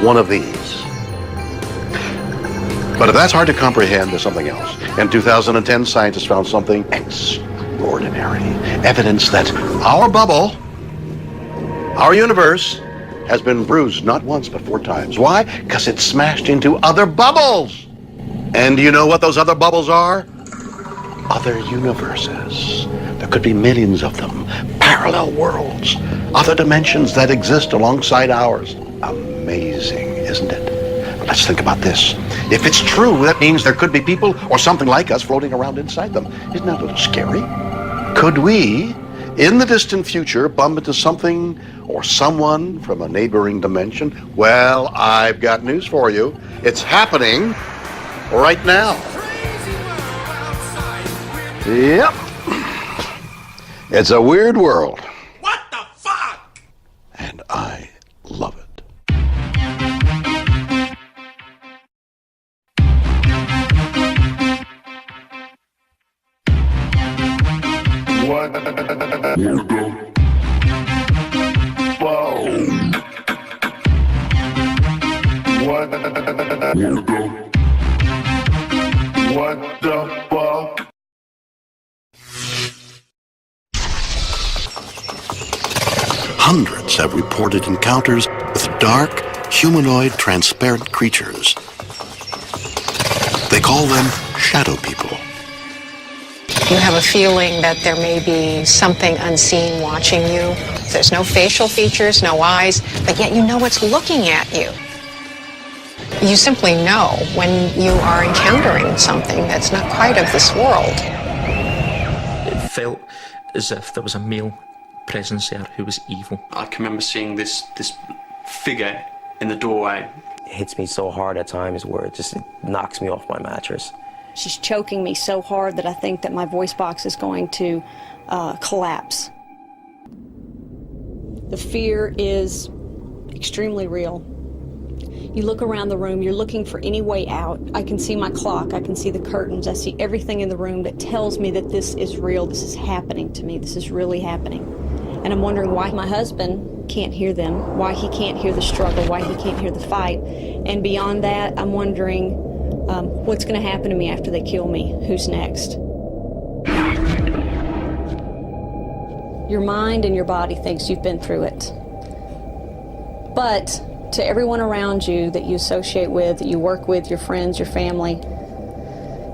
one of these. But if that's hard to comprehend, there's something else. In 2010, scientists found something extraordinary. Evidence that our bubble, our universe, has been bruised not once but 4 times. Why? Because it's smashed into other bubbles. And do you know what those other bubbles are? Other universes. There could be millions of them. Parallel worlds. Other dimensions that exist alongside ours. Amazing, isn't it? Let's think about this. If it's true, that means there could be people or something like us floating around inside them. Isn't that a little scary? Could we, in the distant future, bump into something or someone from a neighboring dimension? Well, I've got news for you. It's happening right now. Yep. It's a weird world. What the fuck? And I love it. What the fuck? What the fuck? Hundreds have reported encounters with dark, humanoid, transparent creatures. They call them shadow people. You have a feeling that there may be something unseen watching you. There's no facial features, no eyes, but yet you know it's looking at you. You simply know when you are encountering something that's not quite of this world. It felt as if there was a male presence there who was evil. I can remember seeing this figure in the doorway. It hits me so hard at times where it just knocks me off my mattress. She's choking me so hard that I think that my voice box is going to collapse. The fear is extremely real. You look around the room, you're looking for any way out. I can see my clock, I can see the curtains, I see everything in the room that tells me that this is real, this is happening to me, this is really happening. And I'm wondering why my husband can't hear them, why he can't hear the struggle, why he can't hear the fight. And beyond that, I'm wondering what's going to happen to me after they kill me? Who's next? Your mind and your body thinks you've been through it. But to everyone around you that you associate with, that you work with, your friends, your family,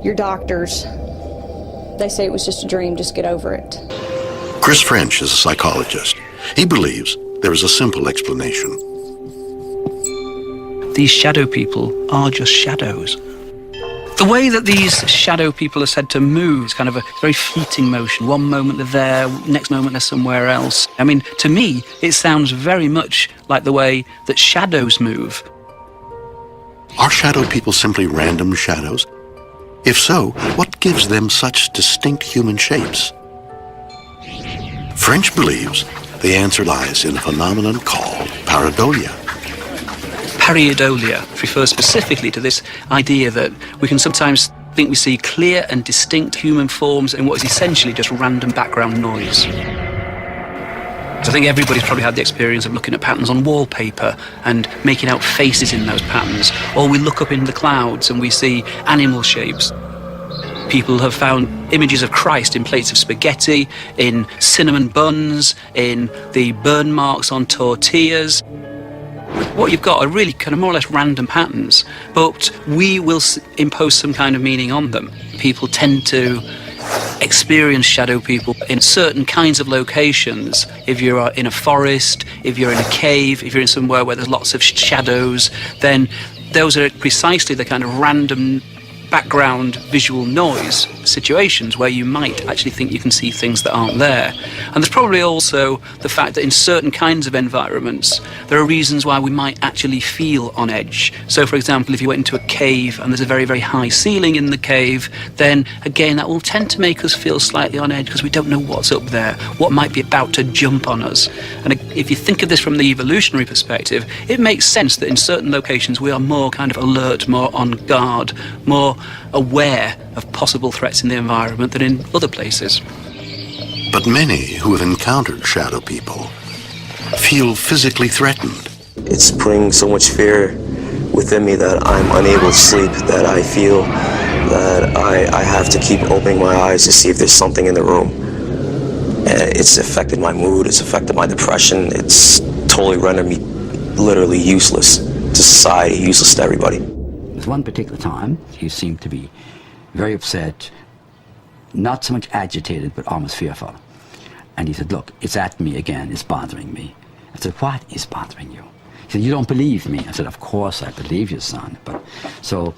your doctors, they say it was just a dream, just get over it. Chris French is a psychologist. He believes there is a simple explanation. These shadow people are just shadows. The way that these shadow people are said to move is kind of a very fleeting motion. One moment they're there, next moment they're somewhere else. I mean, to me, it sounds very much like the way that shadows move. Are shadow people simply random shadows? If so, what gives them such distinct human shapes? French believes the answer lies in a phenomenon called pareidolia. Pareidolia refers specifically to this idea that we can sometimes think we see clear and distinct human forms in what is essentially just random background noise. So I think everybody's probably had the experience of looking at patterns on wallpaper and making out faces in those patterns. Or we look up in the clouds and we see animal shapes. People have found images of Christ in plates of spaghetti, in cinnamon buns, in the burn marks on tortillas. What you've got are really kind of more or less random patterns, but we will impose some kind of meaning on them. People tend to experience shadow people in certain kinds of locations. If you're in a forest, if you're in a cave, if you're in somewhere where there's lots of shadows, then those are precisely the kind of random background visual noise situations where you might actually think you can see things that aren't there. And there's probably also the fact that in certain kinds of environments there are reasons why we might actually feel on edge. So for example, if you went into a cave and there's a very, very high ceiling in the cave, then again that will tend to make us feel slightly on edge because we don't know what's up there, what might be about to jump on us. And if you think of this from the evolutionary perspective, it makes sense that in certain locations we are more kind of alert, more on guard, more aware of possible threats in the environment than in other places. But many who have encountered shadow people feel physically threatened. It's putting so much fear within me that I'm unable to sleep, that I feel that I have to keep opening my eyes to see if there's something in the room. It's affected my mood, it's affected my depression, it's totally rendered me literally useless to society, useless to everybody. There's one particular time, he seemed to be very upset, not so much agitated, but almost fearful. And he said, look, it's at me again, it's bothering me. I said, what is bothering you? He said, you don't believe me. I said, of course I believe you, son. So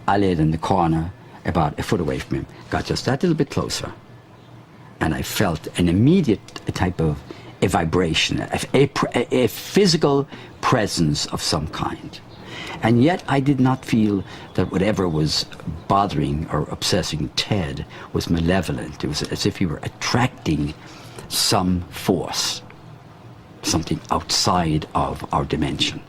I laid in the corner about a foot away from him, got just that little bit closer, and I felt an immediate type of a vibration, a physical presence of some kind. And yet I did not feel that whatever was bothering or obsessing Ted was malevolent. It was as if he were attracting some force, something outside of our dimension.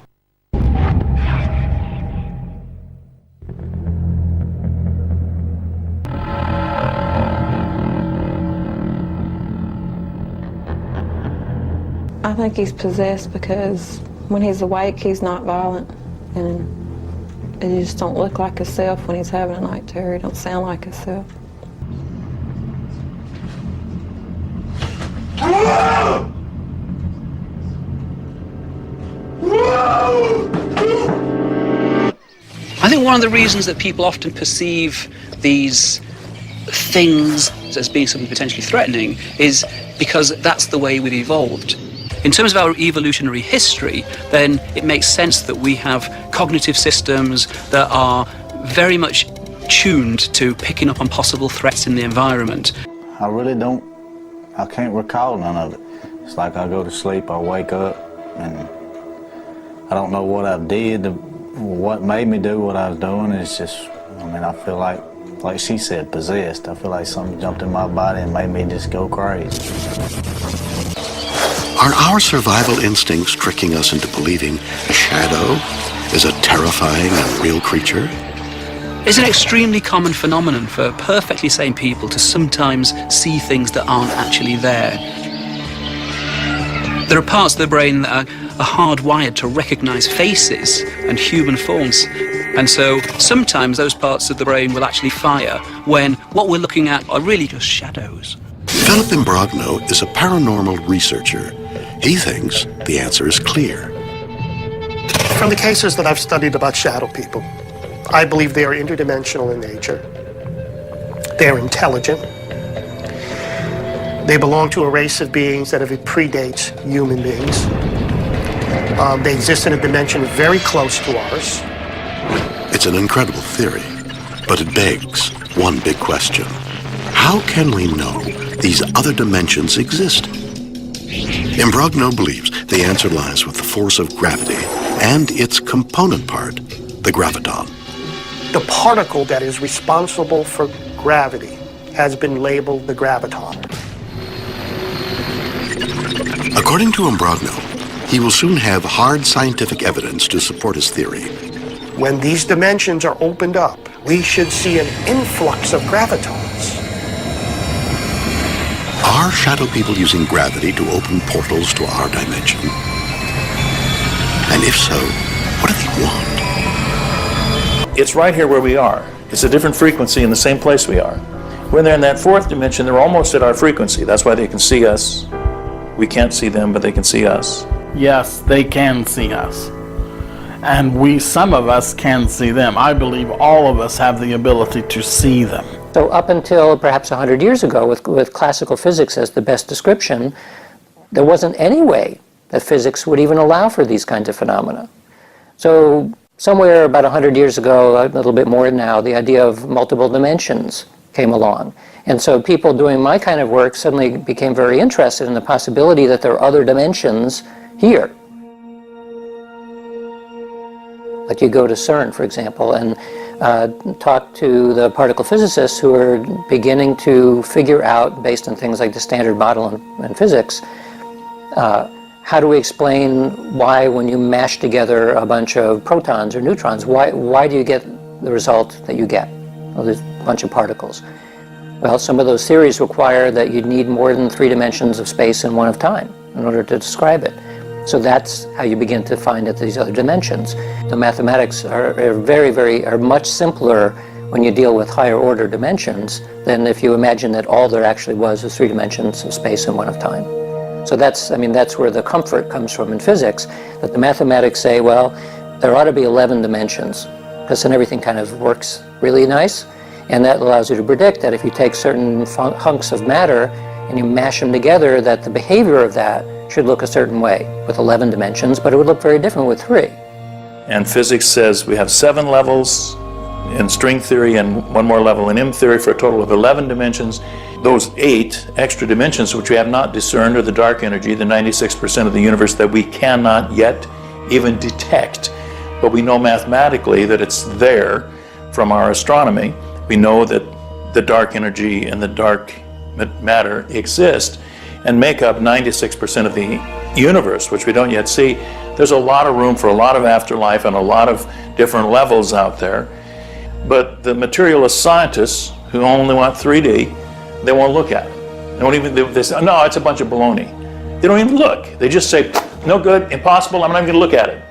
I think he's possessed because when he's awake, he's not violent. And he just don't look like himself when he's having a night terror. He don't sound like himself. I think one of the reasons that people often perceive these things as being something potentially threatening is because that's the way we've evolved. In terms of our evolutionary history, then it makes sense that we have cognitive systems that are very much tuned to picking up on possible threats in the environment. I can't recall none of it. It's like I go to sleep, I wake up, and I don't know what I did, what made me do what I was doing. It's just, I feel like she said, possessed. I feel like something jumped in my body and made me just go crazy. Are our survival instincts tricking us into believing a shadow is a terrifying and real creature? It's an extremely common phenomenon for perfectly sane people to sometimes see things that aren't actually there. There are parts of the brain that are hardwired to recognize faces and human forms. And so sometimes those parts of the brain will actually fire when what we're looking at are really just shadows. Philip Imbrogno is a paranormal researcher. He thinks the answer is clear. From the cases that I've studied about shadow people, I believe they are interdimensional in nature. They're intelligent. They belong to a race of beings that predates human beings. They exist in a dimension very close to ours. It's an incredible theory, but it begs one big question. How can we know these other dimensions exist? Imbrogno believes the answer lies with the force of gravity and its component part, the graviton. The particle that is responsible for gravity has been labeled the graviton. According to Imbrogno, he will soon have hard scientific evidence to support his theory. When these dimensions are opened up, we should see an influx of gravitons. Are shadow people using gravity to open portals to our dimension? And if so, what do they want? It's right here where we are. It's a different frequency in the same place we are. When they're in that fourth dimension, they're almost at our frequency. That's why they can see us. We can't see them, but they can see us. Yes, they can see us. And some of us can see them. I believe all of us have the ability to see them. So up until perhaps 100 years ago, with classical physics as the best description, there wasn't any way that physics would even allow for these kinds of phenomena. So somewhere about 100 years ago, a little bit more now, the idea of multiple dimensions came along. And so people doing my kind of work suddenly became very interested in the possibility that there are other dimensions here. Like you go to CERN, for example, and talk to the particle physicists who are beginning to figure out, based on things like the standard model in physics, how do we explain why when you mash together a bunch of protons or neutrons, why do you get the result that you get? Well, there's a bunch of particles. Well, some of those theories require that you'd need more than 3 dimensions of space and 1 of time in order to describe it. So that's how you begin to find out these other dimensions. The mathematics are much simpler when you deal with higher order dimensions than if you imagine that all there actually was 3 dimensions of space and 1 of time. So that's where the comfort comes from in physics, that the mathematics say, well, there ought to be 11 dimensions, because then everything kind of works really nice, and that allows you to predict that if you take certain hunks of matter and you mash them together, that the behavior of that should look a certain way with 11 dimensions, but it would look very different with 3. And physics says we have 7 levels in string theory and 1 more level in M theory for a total of 11 dimensions. Those 8 extra dimensions which we have not discerned are the dark energy, the 96% of the universe that we cannot yet even detect. But we know mathematically that it's there from our astronomy. We know that the dark energy and the dark matter exist and make up 96% of the universe, which we don't yet see. There's a lot of room for a lot of afterlife and a lot of different levels out there. But the materialist scientists who only want 3D, they won't look at it. They won't even, they say, no, it's a bunch of baloney. They don't even look. They just say, no good, impossible, I'm not even going to look at it.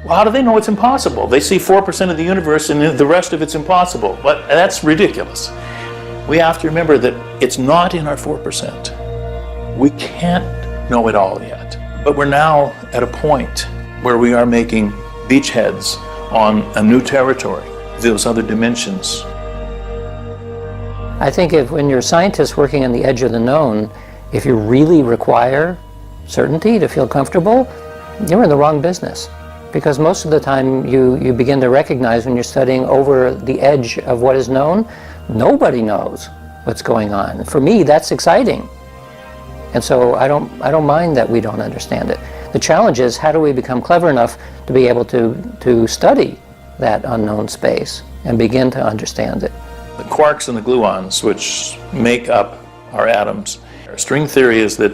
Well, how do they know it's impossible? They see 4% of the universe and the rest of it's impossible. But that's ridiculous. We have to remember that it's not in our 4%. We can't know it all yet. But we're now at a point where we are making beachheads on a new territory, those other dimensions. I think when you're a scientist working on the edge of the known, if you really require certainty to feel comfortable, you're in the wrong business. Because most of the time you begin to recognize when you're studying over the edge of what is known, nobody knows what's going on. For me, that's exciting. And so I don't mind that we don't understand it. The challenge is, how do we become clever enough to be able to study that unknown space and begin to understand it? The quarks and the gluons, which make up our atoms. Our string theory is that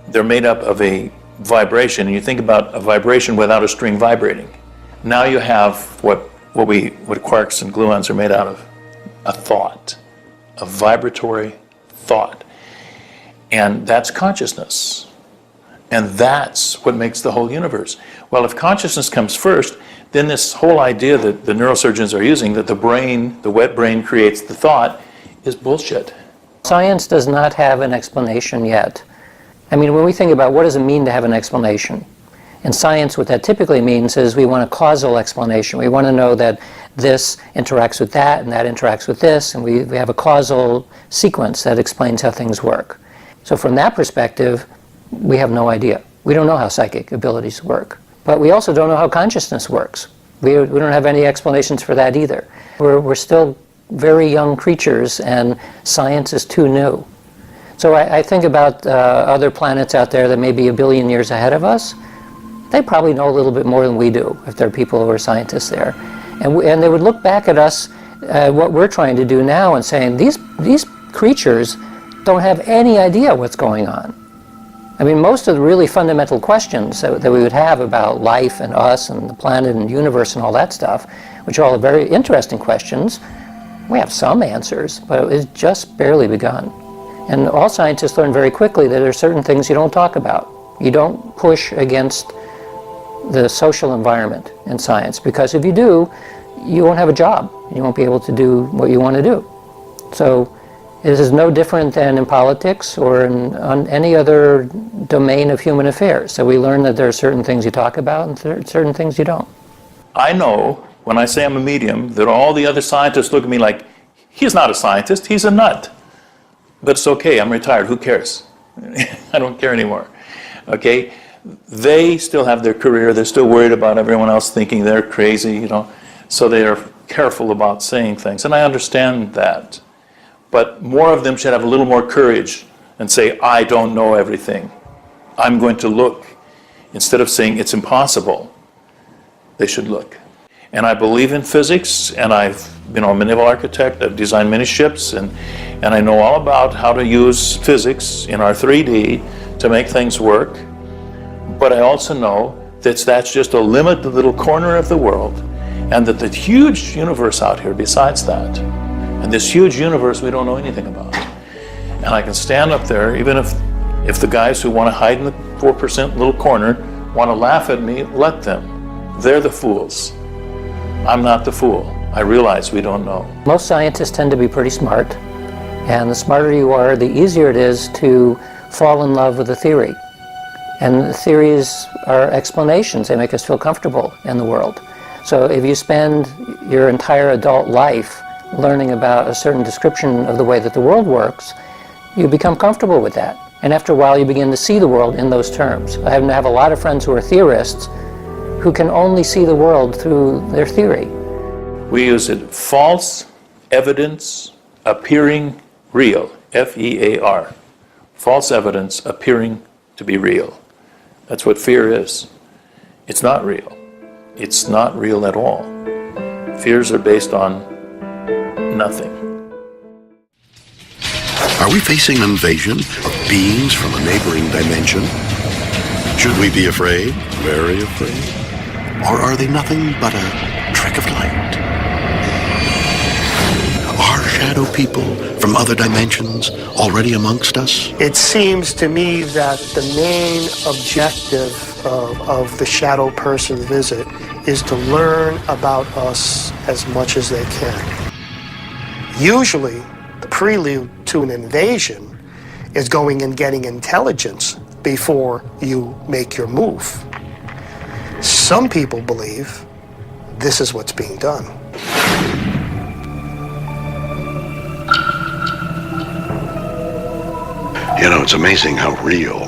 they're made up of a vibration, and you think about a vibration without a string vibrating. Now you have what quarks and gluons are made out of, a thought, a vibratory thought. And that's consciousness. And that's what makes the whole universe. Well, if consciousness comes first, then this whole idea that the neurosurgeons are using, that the brain, the wet brain creates the thought, is bullshit. Science does not have an explanation yet. I mean, when we think about what does it mean to have an explanation, in science what that typically means is we want a causal explanation. We want to know that this interacts with that and that interacts with this, and we have a causal sequence that explains how things work. So from that perspective, we have no idea. We don't know how psychic abilities work. But we also don't know how consciousness works. We don't have any explanations for that either. We're still very young creatures, and science is too new. So I think about other planets out there that may be 1 billion years ahead of us. They probably know a little bit more than we do, if there are people who are scientists there. And they would look back at us, what we're trying to do now, and saying, these creatures don't have any idea what's going on. I mean, most of the really fundamental questions that we would have about life and us and the planet and universe and all that stuff, which are all very interesting questions, we have some answers, but it's just barely begun. And all scientists learn very quickly that there are certain things you don't talk about. You don't push against the social environment in science, because if you do, you won't have a job. You won't be able to do what you want to do. So this is no different than in politics or on any other domain of human affairs. So we learn that there are certain things you talk about and certain things you don't. I know when I say I'm a medium that all the other scientists look at me like, he's not a scientist, he's a nut. But it's okay, I'm retired, who cares? I don't care anymore. Okay? They still have their career, they're still worried about everyone else thinking they're crazy, you know. So they are careful about saying things, and I understand that. But more of them should have a little more courage and say, I don't know everything. I'm going to look. Instead of saying it's impossible, they should look. And I believe in physics, and I'm a naval architect, I've designed many ships, and I know all about how to use physics in our 3D to make things work. But I also know that that's just a limited little corner of the world, and that the huge universe out here besides that, and this huge universe we don't know anything about. And I can stand up there, even if the guys who want to hide in the 4% little corner want to laugh at me, let them. They're the fools. I'm not the fool. I realize we don't know. Most scientists tend to be pretty smart, and the smarter you are, the easier it is to fall in love with a theory. And the theories are explanations. They make us feel comfortable in the world. So if you spend your entire adult life learning about a certain description of the way that the world works, you become comfortable with that. And after a while, you begin to see the world in those terms. I happen to have a lot of friends who are theorists who can only see the world through their theory. We use it false evidence appearing real, F-E-A-R. False evidence appearing to be real. That's what fear is. It's not real. It's not real at all. Fears are based on nothing. Are we facing an invasion of beings from a neighboring dimension? Should we be afraid? Very afraid? Or are they nothing but a trick of light? Are shadow people from other dimensions already amongst us? It seems to me that the main objective of the shadow person visit is to learn about us as much as they can. Usually, the prelude to an invasion is going and getting intelligence before you make your move. Some people believe this is what's being done. You know, it's amazing how real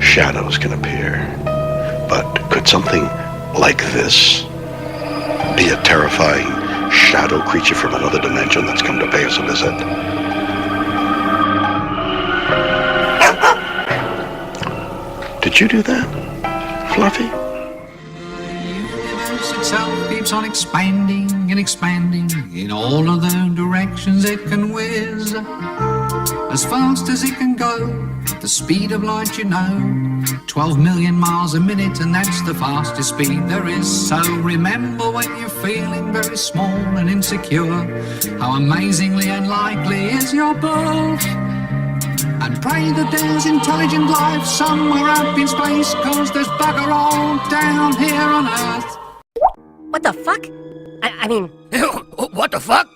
shadows can appear. But could something like this be a terrifying shadow creature from another dimension that's come to pay us a visit? Did you do that, Fluffy? The universe itself keeps on expanding and expanding in all of the directions it can whiz. As fast as it can go, at the speed of light, you know, 12 million miles a minute, and that's the fastest speed there is. So remember when you're feeling very small and insecure, how amazingly unlikely is your birth. And pray that there's intelligent life somewhere up in space, 'cause there's bugger all down here on Earth. What the fuck? I mean, what the fuck?